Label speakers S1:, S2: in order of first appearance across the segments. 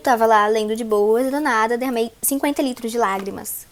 S1: tava lá lendo de boas e do nada derramei 50 litros de lágrimas.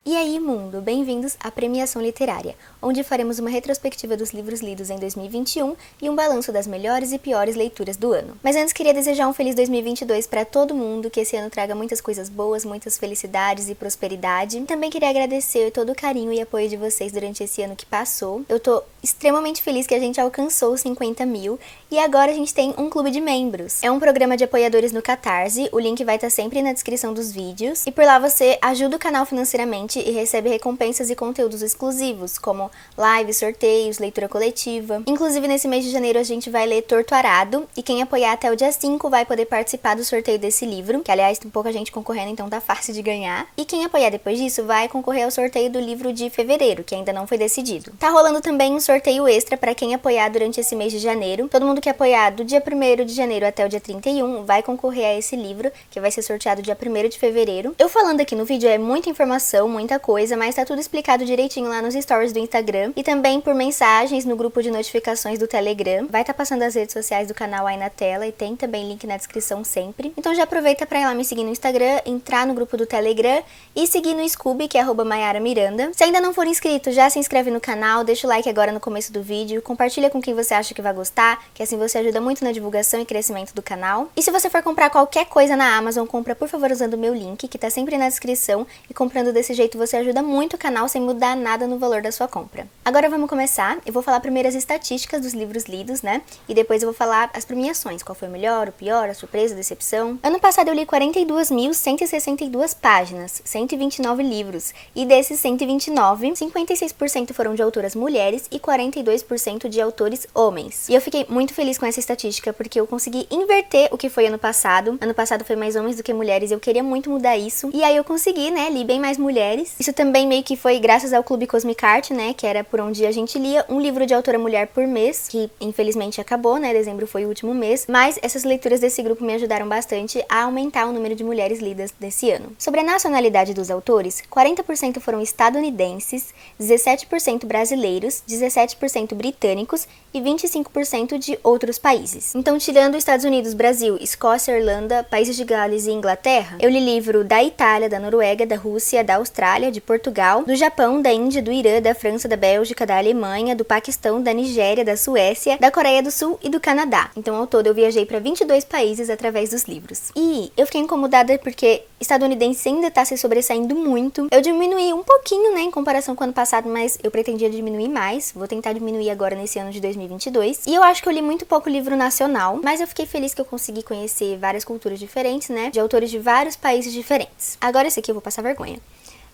S1: E aí, mundo! Bem-vindos à Premiação Literária, onde faremos uma retrospectiva dos livros lidos em 2021 e um balanço das melhores e piores leituras do ano. Mas antes queria desejar um feliz 2022 para todo mundo, que esse ano traga muitas coisas boas, muitas felicidades e prosperidade. Também queria agradecer todo o carinho e apoio de vocês durante esse ano que passou. Eu tô extremamente feliz que a gente alcançou os 50 mil e agora a gente tem um clube de membros. É um programa de apoiadores no Catarse, o link vai estar sempre na descrição dos vídeos. E por lá você ajuda o canal financeiramente e recebe recompensas e conteúdos exclusivos, como lives, sorteios, leitura coletiva. Inclusive, nesse mês de janeiro, a gente vai ler Torto Arado, e quem apoiar até o dia 5 vai poder participar do sorteio desse livro, que, aliás, tem pouca gente concorrendo, então tá fácil de ganhar. E quem apoiar depois disso vai concorrer ao sorteio do livro de fevereiro, que ainda não foi decidido. Tá rolando também um sorteio extra para quem apoiar durante esse mês de janeiro. Todo mundo que apoiar do dia 1º de janeiro até o dia 31 vai concorrer a esse livro, que vai ser sorteado dia 1º de fevereiro. Eu falando aqui no vídeo é muita informação, muita coisa, mas tá tudo explicado direitinho lá nos stories do Instagram e também por mensagens no grupo de notificações do Telegram. Vai estar passando as redes sociais do canal aí na tela e tem também link na descrição sempre. Então já aproveita pra ir lá me seguir no Instagram, entrar no grupo do Telegram e seguir no Scooby, que é @MaiaraMiranda. Se ainda não for inscrito, já se inscreve no canal, deixa o like agora no começo do vídeo, compartilha com quem você acha que vai gostar, que assim você ajuda muito na divulgação e crescimento do canal. E se você for comprar qualquer coisa na Amazon, compra por favor usando o meu link, que tá sempre na descrição, e comprando desse jeito você ajuda muito o canal sem mudar nada no valor da sua compra. Agora vamos começar. Eu vou falar primeiro as estatísticas dos livros lidos, né? E depois eu vou falar as premiações, qual foi o melhor, o pior, a surpresa, a decepção. Ano passado eu li 42.162 páginas, 129 livros, e desses 129, 56% foram de autoras mulheres e 42% de autores homens. E eu fiquei muito feliz com essa estatística porque eu consegui inverter o que foi ano passado. Ano passado foi mais homens do que mulheres, eu queria muito mudar isso. E aí eu consegui, né? Li bem mais mulheres. Isso também meio que foi graças ao Clube Cosmic Art, né, que era por onde a gente lia um livro de autora mulher por mês, que infelizmente acabou, né, dezembro foi o último mês, mas essas leituras desse grupo me ajudaram bastante a aumentar o número de mulheres lidas desse ano. Sobre a nacionalidade dos autores, 40% foram estadunidenses, 17% brasileiros, 17% britânicos e 25% de outros países. Então, tirando os Estados Unidos, Brasil, Escócia, Irlanda, Países de Gales e Inglaterra, eu li livro da Itália, da Noruega, da Rússia, da Austrália, de Portugal, do Japão, da Índia, do Irã, da França, da Bélgica, da Alemanha, do Paquistão, da Nigéria, da Suécia, da Coreia do Sul e do Canadá. Então, ao todo, eu viajei para 22 países através dos livros. E eu fiquei incomodada porque estadunidense ainda tá se sobressaindo muito. Eu diminuí um pouquinho, né, em comparação com o ano passado, mas eu pretendia diminuir mais. Vou tentar diminuir agora nesse ano de 2022. E eu acho que eu li muito pouco livro nacional, mas eu fiquei feliz que eu consegui conhecer várias culturas diferentes, né, de autores de vários países diferentes. Agora esse aqui eu vou passar vergonha.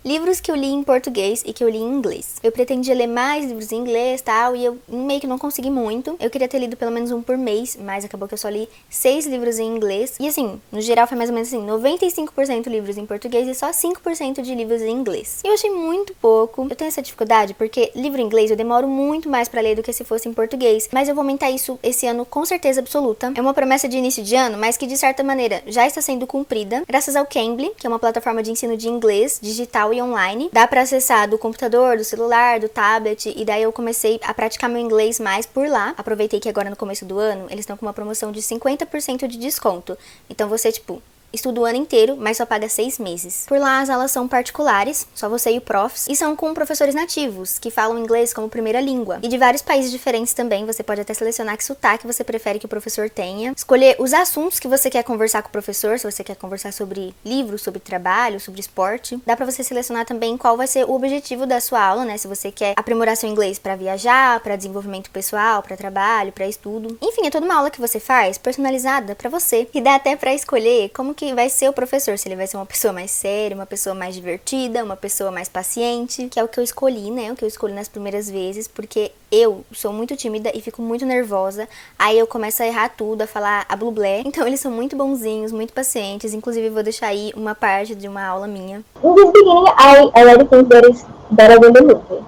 S1: Livros que eu li em português e que eu li em inglês. Eu pretendia ler mais livros em inglês e tal, e eu meio que não consegui muito. Eu queria ter lido pelo menos um por mês, mas acabou que eu só li 6 livros em inglês. E assim, no geral foi mais ou menos assim, 95% livros em português e só 5% de livros em inglês. Eu achei muito pouco. Eu tenho essa dificuldade porque livro em inglês eu demoro muito mais pra ler do que se fosse em português. Mas eu vou aumentar isso esse ano com certeza absoluta. É uma promessa de início de ano, mas que de certa maneira já está sendo cumprida, graças ao Cambly, que é uma plataforma de ensino de inglês, digital e online. Dá pra acessar do computador, do celular, do tablet, e daí eu comecei a praticar meu inglês mais por lá. Aproveitei que agora no começo do ano, eles estão com uma promoção de 50% de desconto. Então você, tipo, estuda o ano inteiro, mas só paga 6 meses. Por lá as aulas são particulares, só você e o profs, e são com professores nativos, que falam inglês como primeira língua. E de vários países diferentes também, você pode até selecionar que sotaque você prefere que o professor tenha. Escolher os assuntos que você quer conversar com o professor, se você quer conversar sobre livros, sobre trabalho, sobre esporte. Dá pra você selecionar também qual vai ser o objetivo da sua aula, né? Se você quer aprimorar seu inglês pra viajar, pra desenvolvimento pessoal, pra trabalho, pra estudo. Enfim, é toda uma aula que você faz, personalizada pra você. E dá até pra escolher como que vai ser o professor, se ele vai ser uma pessoa mais séria, uma pessoa mais divertida, uma pessoa mais paciente, que é o que eu escolhi, né, o que eu escolhi nas primeiras vezes, porque eu sou muito tímida e fico muito nervosa, aí eu começo a errar tudo, a falar a blublé, então eles são muito bonzinhos, muito pacientes, inclusive eu vou deixar aí uma parte de uma aula minha.
S2: In the beginning, I already think that is better than the movie.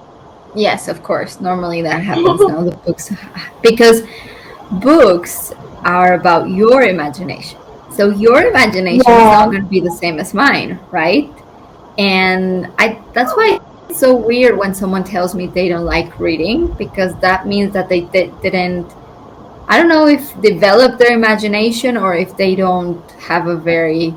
S3: Yes, of course. Normally that happens now, the books, because books are about your imagination. So your imagination is not going to be the same as mine, right? And that's why It's so weird when someone tells me they don't like reading, because that means that they didn't, I don't know if develop their imagination or if they don't have a very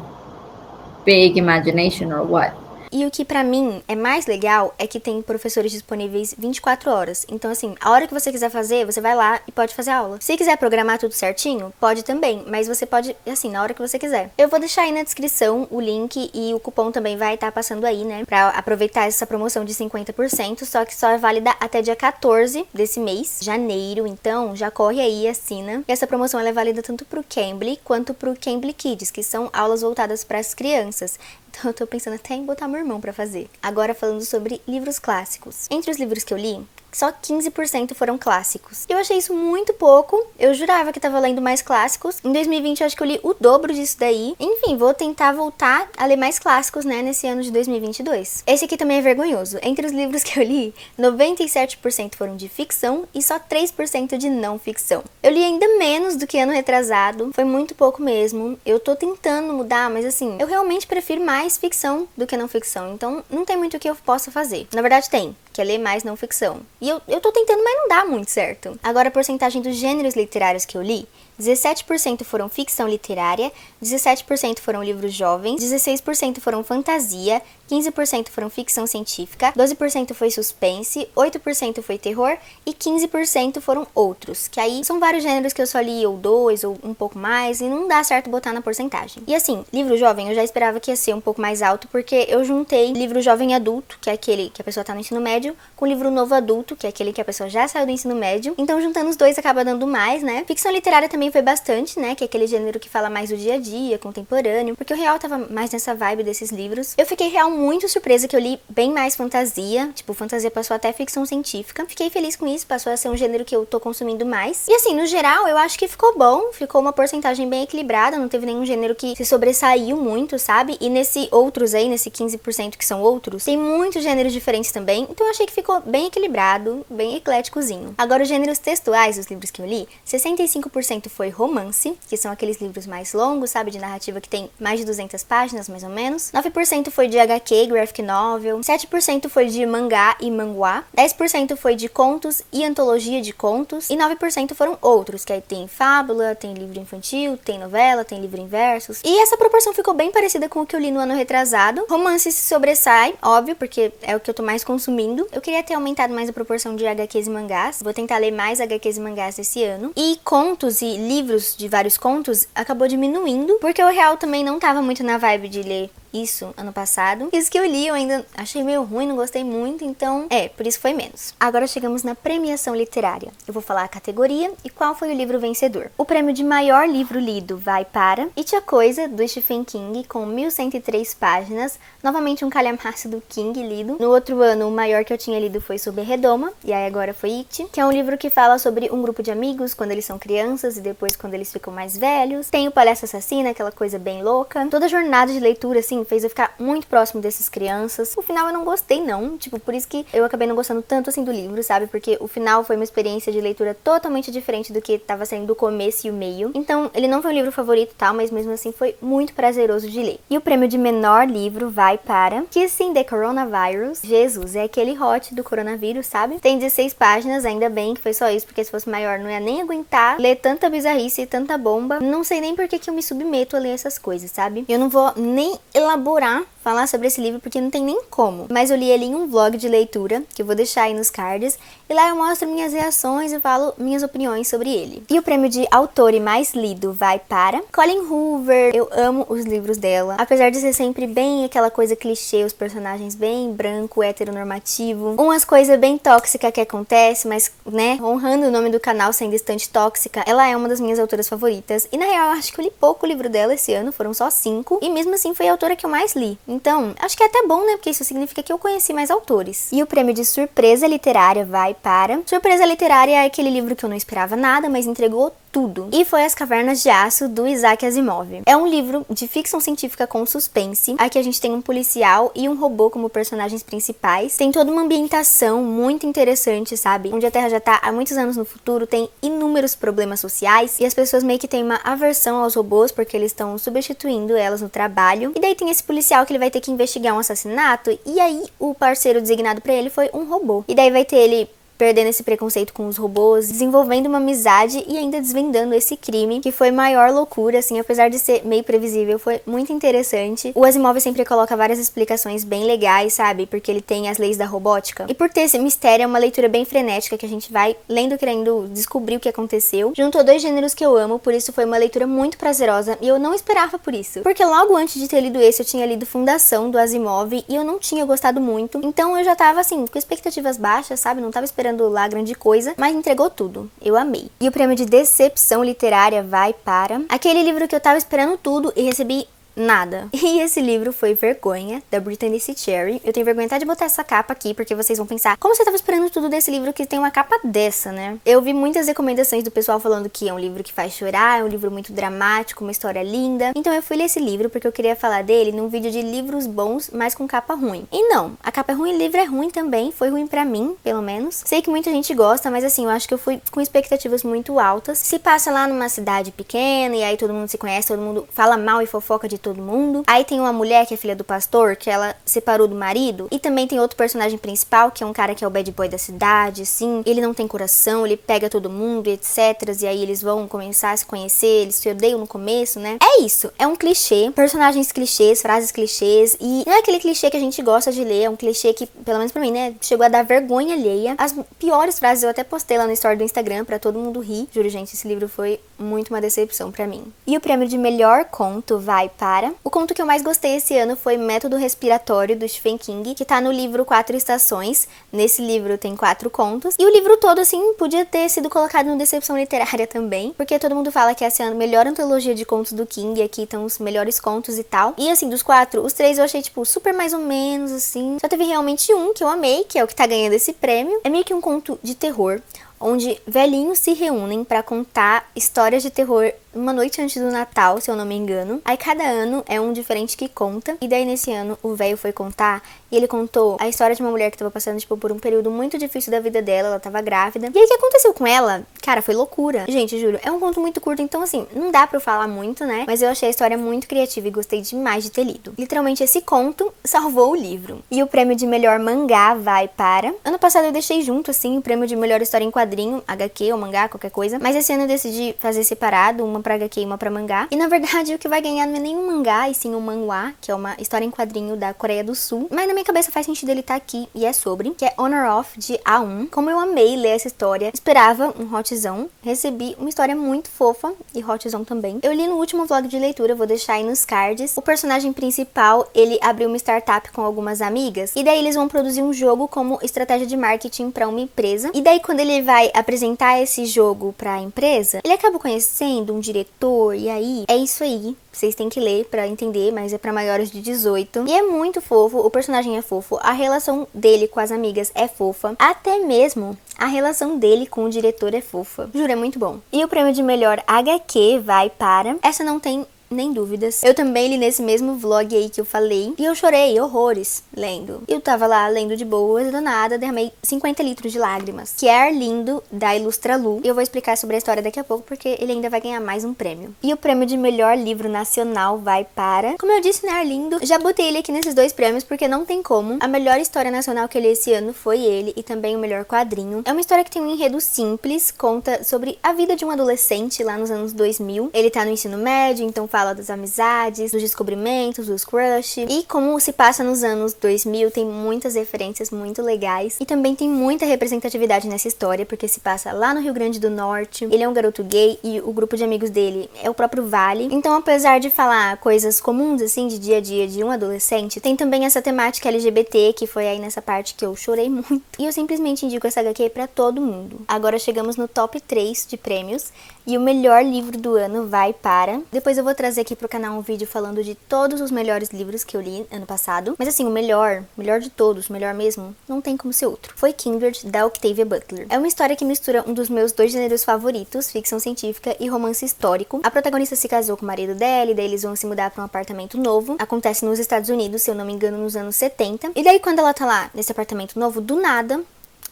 S3: big imagination or what.
S1: E o que pra mim é mais legal é que tem professores disponíveis 24 horas. Então, assim, a hora que você quiser fazer, você vai lá e pode fazer a aula. Se quiser programar tudo certinho, pode também, mas você pode, assim, na hora que você quiser. Eu vou deixar aí na descrição o link e o cupom também vai estar passando aí, né, pra aproveitar essa promoção de 50%, só que só é válida até dia 14 desse mês, janeiro. Então, já corre aí e assina. E essa promoção ela é válida tanto pro Cambly quanto pro Cambly Kids, que são aulas voltadas para as crianças. Então eu tô pensando até em botar meu irmão pra fazer. Agora falando sobre livros clássicos. Entre os livros que eu li, só 15% foram clássicos. Eu achei isso muito pouco. Eu jurava que tava lendo mais clássicos. Em 2020 eu acho que eu li o dobro disso daí. Enfim, vou tentar voltar a ler mais clássicos, né, nesse ano de 2022. Esse aqui também é vergonhoso. Entre os livros que eu li, 97% foram de ficção e só 3% de não ficção. Eu li ainda menos do que ano retrasado. Foi muito pouco mesmo. Eu tô tentando mudar, mas assim, eu realmente prefiro mais ficção do que não ficção. Então, não tem muito o que eu possa fazer. Na verdade, tem. Que é ler mais não ficção. E eu tô tentando, mas não dá muito certo. Agora, a porcentagem dos gêneros literários que eu li, 17% foram ficção literária, 17% foram livros jovens, 16% foram fantasia, 15% foram ficção científica, 12% foi suspense, 8% foi terror e 15% foram outros, que aí são vários gêneros que eu só li ou dois ou um pouco mais e não dá certo botar na porcentagem. E assim, livro jovem eu já esperava que ia ser um pouco mais alto porque eu juntei livro jovem adulto, que é aquele que a pessoa tá no ensino médio, com livro novo adulto, que é aquele que a pessoa já saiu do ensino médio. Então juntando os dois acaba dando mais, né? Ficção literária também foi bastante, né? Que é aquele gênero que fala mais do dia a dia, contemporâneo, porque o real tava mais nessa vibe desses livros. Eu fiquei real muito surpresa que eu li bem mais fantasia, tipo, fantasia passou até ficção científica. Fiquei feliz com isso, passou a ser um gênero que eu tô consumindo mais. E assim, no geral, eu acho que ficou bom, ficou uma porcentagem bem equilibrada, não teve nenhum gênero que se sobressaiu muito, sabe? E nesse outros aí, nesse 15% que são outros, tem muitos gêneros diferentes também, então eu achei que ficou bem equilibrado, bem ecléticozinho. Agora, os gêneros textuais dos livros que eu li, 65% foi romance, que são aqueles livros mais longos, sabe, de narrativa que tem mais de 200 páginas, mais ou menos. 9% foi de HQ, graphic novel. 7% foi de mangá e manhwa. 10% foi de contos e antologia de contos. E 9% foram outros, que aí tem fábula, tem livro infantil, tem novela, tem livro em versos. E essa proporção ficou bem parecida com o que eu li no ano retrasado. Romance se sobressai, óbvio, porque é o que eu tô mais consumindo. Eu queria ter aumentado mais a proporção de HQs e mangás. Vou tentar ler mais HQs e mangás esse ano. E contos e livros de vários contos acabou diminuindo, porque o real também não tava muito na vibe de ler isso ano passado. Isso que eu li eu ainda achei meio ruim, não gostei muito, então por isso foi menos. Agora chegamos na premiação literária. Eu vou falar a categoria e qual foi o livro vencedor. O prêmio de maior livro lido vai para It a Coisa, do Stephen King, com 1103 páginas. Novamente um calhamaço do King lido. No outro ano, o maior que eu tinha lido foi sobre Redoma, e aí agora foi It, que é um livro que fala sobre um grupo de amigos quando eles são crianças e depois quando eles ficam mais velhos. Tem o Palhaço Assassino, aquela coisa bem louca. Toda a jornada de leitura, assim, fez eu ficar muito próximo dessas crianças. O final eu não gostei não, tipo, por isso que eu acabei não gostando tanto assim do livro, sabe? Porque o final foi uma experiência de leitura totalmente diferente do que tava sendo do começo e o meio. Então, ele não foi um livro favorito e tal, mas mesmo assim foi muito prazeroso de ler. E o prêmio de menor livro vai para Kissing the Coronavirus. Jesus, é aquele hot do coronavírus, sabe? Tem 16 páginas, ainda bem que foi só isso, porque se fosse maior não ia nem aguentar ler tanta bizarrice e tanta bomba. Não sei nem por que eu me submeto a ler essas coisas, sabe? Eu não vou nem elaborar falar sobre esse livro porque não tem nem como. Mas eu li ele em um vlog de leitura, que eu vou deixar aí nos cards, e lá eu mostro minhas reações e falo minhas opiniões sobre ele. E o prêmio de autor e mais lido vai para Colleen Hoover. Eu amo os livros dela, apesar de ser sempre bem aquela coisa clichê, os personagens bem branco, heteronormativo, umas coisas bem tóxicas que acontece, mas, né, honrando o nome do canal sendo Estante Tóxica, ela é uma das minhas autoras favoritas. E na real, eu acho que eu li pouco o livro dela esse ano, foram só 5, e mesmo assim foi a autora que eu mais li. Então, acho que é até bom, né? Porque isso significa que eu conheci mais autores. E o prêmio de surpresa literária vai para... Surpresa literária é aquele livro que eu não esperava nada, mas entregou tudo. E foi As Cavernas de Aço, do Isaac Asimov. É um livro de ficção científica com suspense. Aqui a gente tem um policial e um robô como personagens principais. Tem toda uma ambientação muito interessante, sabe? Onde a Terra já tá há muitos anos no futuro, tem inúmeros problemas sociais e as pessoas meio que têm uma aversão aos robôs porque eles estão substituindo elas no trabalho. E daí tem esse policial que ele vai ter que investigar um assassinato e aí o parceiro designado pra ele foi um robô. E daí vai ter ele perdendo esse preconceito com os robôs, desenvolvendo uma amizade e ainda desvendando esse crime, que foi maior loucura, assim, apesar de ser meio previsível, foi muito interessante. O Asimov sempre coloca várias explicações bem legais, sabe? Porque ele tem as leis da robótica. E por ter esse mistério, é uma leitura bem frenética, que a gente vai lendo querendo descobrir o que aconteceu. Juntou dois gêneros que eu amo, por isso foi uma leitura muito prazerosa, e eu não esperava por isso. Porque logo antes de ter lido esse, eu tinha lido Fundação, do Asimov, e eu não tinha gostado muito. Então eu já tava, assim, com expectativas baixas, sabe? Não tava esperando lá grande coisa, mas entregou tudo. Eu amei. E o prêmio de decepção literária vai para aquele livro que eu tava esperando tudo e recebi nada. E esse livro foi Vergonha, da Brittany C. Cherry. Eu tenho vergonha até de botar essa capa aqui, porque vocês vão pensar, como você tava esperando tudo desse livro que tem uma capa dessa, né? Eu vi muitas recomendações do pessoal falando que é um livro que faz chorar, é um livro muito dramático, uma história linda. Então eu fui ler esse livro porque eu queria falar dele num vídeo de livros bons, mas com capa ruim. E não, a capa é ruim, o livro é ruim também, foi ruim pra mim, pelo menos. Sei que muita gente gosta, mas assim, eu acho que eu fui com expectativas muito altas. Se passa lá numa cidade pequena, e aí todo mundo se conhece, todo mundo fala mal e fofoca de todo mundo. Aí tem uma mulher que é filha do pastor, que ela separou do marido. E também tem outro personagem principal, que é um cara que é o bad boy da cidade, assim. Ele não tem coração, ele pega todo mundo, etc. E aí eles vão começar a se conhecer, eles se odeiam no começo, né? É isso, é um clichê. Personagens clichês, frases clichês. E não é aquele clichê que a gente gosta de ler, é um clichê que, pelo menos pra mim, né, chegou a dar vergonha alheia. As piores frases eu até postei lá no story do Instagram pra todo mundo rir. Juro, gente, esse livro foi muito uma decepção pra mim. E o prêmio de melhor conto vai para... O conto que eu mais gostei esse ano foi Método Respiratório, do Stephen King, que tá no livro 4 Estações. Nesse livro tem 4 contos. E o livro todo, assim, podia ter sido colocado no Decepção Literária também, porque todo mundo fala que essa é a melhor antologia de contos do King, e aqui estão os melhores contos e tal. E assim, dos 4, os 3 eu achei, tipo, super mais ou menos, assim. Só teve realmente um que eu amei, que é o que tá ganhando esse prêmio. É meio que um conto de terror, onde velhinhos se reúnem pra contar histórias de terror uma noite antes do Natal, se eu não me engano. Aí cada ano é um diferente que conta. E daí nesse ano o velho foi contar e ele contou a história de uma mulher que tava passando, tipo, por um período muito difícil da vida dela. Ela tava grávida. E aí o que aconteceu com ela? Cara, foi loucura. Gente, juro, é um conto muito curto, então assim, não dá pra eu falar muito, né? Mas eu achei a história muito criativa e gostei demais de ter lido. Literalmente esse conto salvou o livro. E o prêmio de melhor mangá vai para... Ano passado eu deixei junto, assim, o prêmio de melhor história em quadrinho, HQ ou mangá, qualquer coisa. Mas esse ano eu decidi fazer separado, uma pra HQ e uma pra mangá. E na verdade o que vai ganhar não é nem um mangá, e sim um manhwa, que é uma história em quadrinho da Coreia do Sul. Mas na minha cabeça faz sentido ele estar aqui, e é sobre, que é Honor Of, de A1. Como eu amei ler essa história, esperava um hotzão, recebi uma história muito fofa, e hotzão também. Eu li no último vlog de leitura, vou deixar aí nos cards. O personagem principal, ele abriu uma startup com algumas amigas, e daí eles vão produzir um jogo como estratégia de marketing pra uma empresa. E daí quando ele vai apresentar esse jogo pra empresa, ele acaba conhecendo um diretor, e aí é isso aí. Vocês têm que ler pra entender, mas é pra maiores de 18. E é muito fofo, o personagem é fofo, a relação dele com as amigas é fofa, até mesmo a relação dele com o diretor é fofa. Juro, é muito bom. E o prêmio de melhor HQ vai para... Essa não tem nem dúvidas. Eu também li nesse mesmo vlog aí que eu falei, e eu chorei horrores lendo. Eu tava lá lendo de boas e do nada derramei 50 litros de lágrimas. Que é Arlindo, da Ilustra Lu. E eu vou explicar sobre a história daqui a pouco, porque ele ainda vai ganhar mais um prêmio. E o prêmio de melhor livro nacional vai para... Como eu disse, né, Arlindo? Já botei ele aqui nesses dois prêmios, porque não tem como. A melhor história nacional que eu li esse ano foi ele, e também o melhor quadrinho. É uma história que tem um enredo simples, conta sobre a vida de um adolescente lá nos anos 2000. Ele tá no ensino médio, então fala das amizades, dos descobrimentos, dos crush. E como se passa nos anos 2000, tem muitas referências muito legais. E também tem muita representatividade nessa história, porque se passa lá no Rio Grande do Norte. Ele é um garoto gay e o grupo de amigos dele é o próprio Vale. Então, apesar de falar coisas comuns, assim, de dia a dia de um adolescente, tem também essa temática LGBT, que foi aí nessa parte que eu chorei muito. E eu simplesmente indico essa HQ pra todo mundo. Agora chegamos no top 3 de prêmios. E o melhor livro do ano vai para... Depois eu vou trazer trazer aqui pro canal um vídeo falando de todos os melhores livros que eu li ano passado. Mas assim, o melhor de todos, o melhor mesmo, não tem como ser outro. Foi Kindred, da Octavia Butler. É uma história que mistura um dos meus 2 gêneros favoritos, ficção científica e romance histórico. A protagonista se casou com o marido dela, e daí eles vão se mudar pra um apartamento novo. Acontece nos Estados Unidos, se eu não me engano, nos anos 70. E daí quando ela tá lá, nesse apartamento novo, do nada,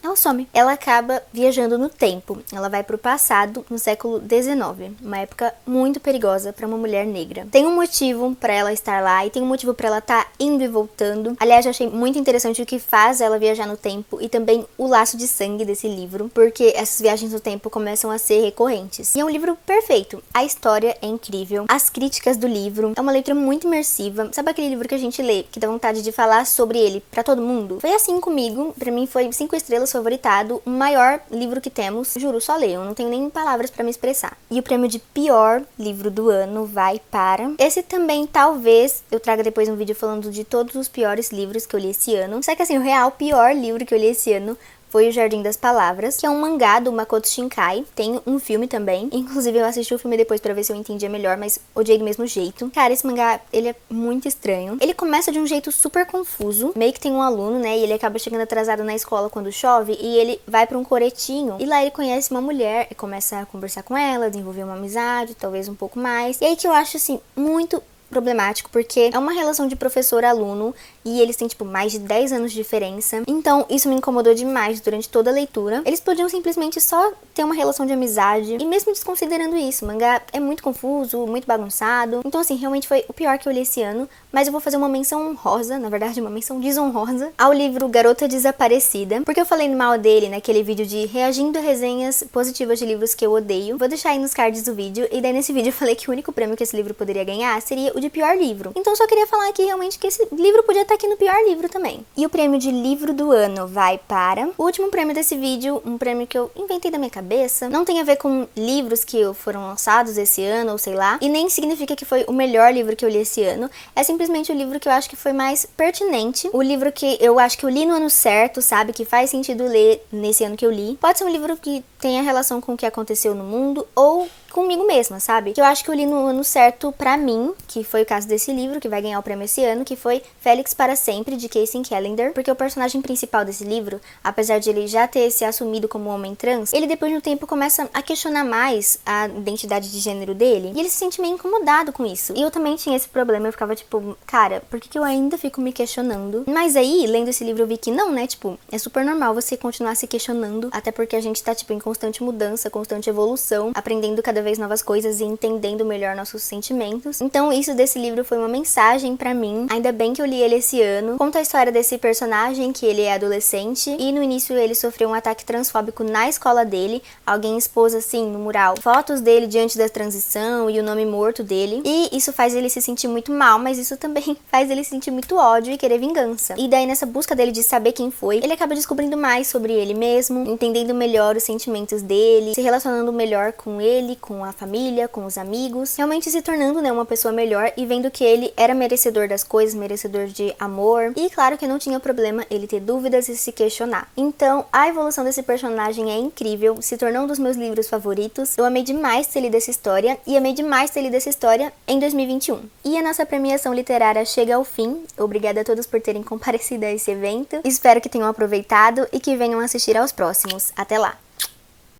S1: ela some. Ela acaba viajando no tempo. Ela vai pro passado, no século XIX, uma época muito perigosa para uma mulher negra. Tem um motivo para ela estar lá e tem um motivo para ela estar indo e voltando. Aliás, eu achei muito interessante o que faz ela viajar no tempo e também o laço de sangue desse livro, porque essas viagens no tempo começam a ser recorrentes. E é um livro perfeito. A história é incrível, as críticas do livro, é uma leitura muito imersiva. Sabe aquele livro que a gente lê, que dá vontade de falar sobre ele para todo mundo? Foi assim comigo. Para mim foi 5 estrelas, favoritado, o maior livro que temos. Juro, só leio, não tenho nem palavras pra me expressar. E o prêmio de pior livro do ano vai para... Esse também, talvez, eu traga depois um vídeo falando de todos os piores livros que eu li esse ano. Só que assim, o real pior livro que eu li esse ano foi O Jardim das Palavras, que é um mangá do Makoto Shinkai. Tem um filme também. Inclusive, eu assisti o filme depois pra ver se eu entendia melhor, mas odiei do mesmo jeito. Cara, esse mangá, ele é muito estranho. Ele começa de um jeito super confuso. Meio que tem um aluno, né, e ele acaba chegando atrasado na escola quando chove, e ele vai pra um coretinho. E lá ele conhece uma mulher e começa a conversar com ela, desenvolver uma amizade, talvez um pouco mais. E aí que eu acho, assim, muito problemático, porque é uma relação de professor-aluno e eles têm, tipo, mais de 10 anos de diferença. Então, isso me incomodou demais durante toda a leitura. Eles podiam simplesmente só ter uma relação de amizade. E mesmo desconsiderando isso, o mangá é muito confuso, muito bagunçado. Então, assim, realmente foi o pior que eu li esse ano. Mas eu vou fazer uma menção honrosa, na verdade, uma menção desonrosa, ao livro Garota Desaparecida, porque eu falei mal dele naquele vídeo de reagindo a resenhas positivas de livros que eu odeio. Vou deixar aí nos cards do vídeo. E daí, nesse vídeo, eu falei que o único prêmio que esse livro poderia ganhar seria o de pior livro. Então, eu só queria falar aqui realmente que esse livro podia estar aqui no pior livro também. E o prêmio de livro do ano vai para... O último prêmio desse vídeo, um prêmio que eu inventei da minha cabeça. Não tem a ver com livros que foram lançados esse ano, ou sei lá. E nem significa que foi o melhor livro que eu li esse ano. É simplesmente o livro que eu acho que foi mais pertinente. O livro que eu acho que eu li no ano certo, sabe? Que faz sentido ler nesse ano que eu li. Pode ser um livro que tenha relação com o que aconteceu no mundo, ou comigo mesma, sabe? Que eu acho que eu li no ano certo pra mim, que foi o caso desse livro, que vai ganhar o prêmio esse ano, que foi Félix para Sempre, de Casey Callender, porque o personagem principal desse livro, apesar de ele já ter se assumido como homem trans, ele depois de um tempo começa a questionar mais a identidade de gênero dele, e ele se sente meio incomodado com isso. E eu também tinha esse problema, eu ficava tipo, cara, por que eu ainda fico me questionando? Mas aí, lendo esse livro, eu vi que não, né? Tipo, é super normal você continuar se questionando, até porque a gente tá, tipo, em constante mudança, constante evolução, aprendendo cada vez novas coisas e entendendo melhor nossos sentimentos. Então isso desse livro foi uma mensagem pra mim. Ainda bem que eu li ele esse ano. Conta a história desse personagem, que ele é adolescente, e no início ele sofreu um ataque transfóbico na escola dele. Alguém expôs, assim, no mural, fotos dele diante da transição e o nome morto dele. E isso faz ele se sentir muito mal, mas isso também faz ele se sentir muito ódio e querer vingança. E daí, nessa busca dele de saber quem foi, ele acaba descobrindo mais sobre ele mesmo, entendendo melhor os sentimentos dele, se relacionando melhor com ele, com a família, com os amigos, realmente se tornando, né, uma pessoa melhor e vendo que ele era merecedor das coisas, merecedor de amor. E claro que não tinha problema ele ter dúvidas e se questionar. Então, a evolução desse personagem é incrível, se tornou um dos meus livros favoritos. Eu amei demais ter lido essa história e amei demais ter lido essa história em 2021. E a nossa premiação literária chega ao fim. Obrigada a todos por terem comparecido a esse evento. Espero que tenham aproveitado e que venham assistir aos próximos. Até lá!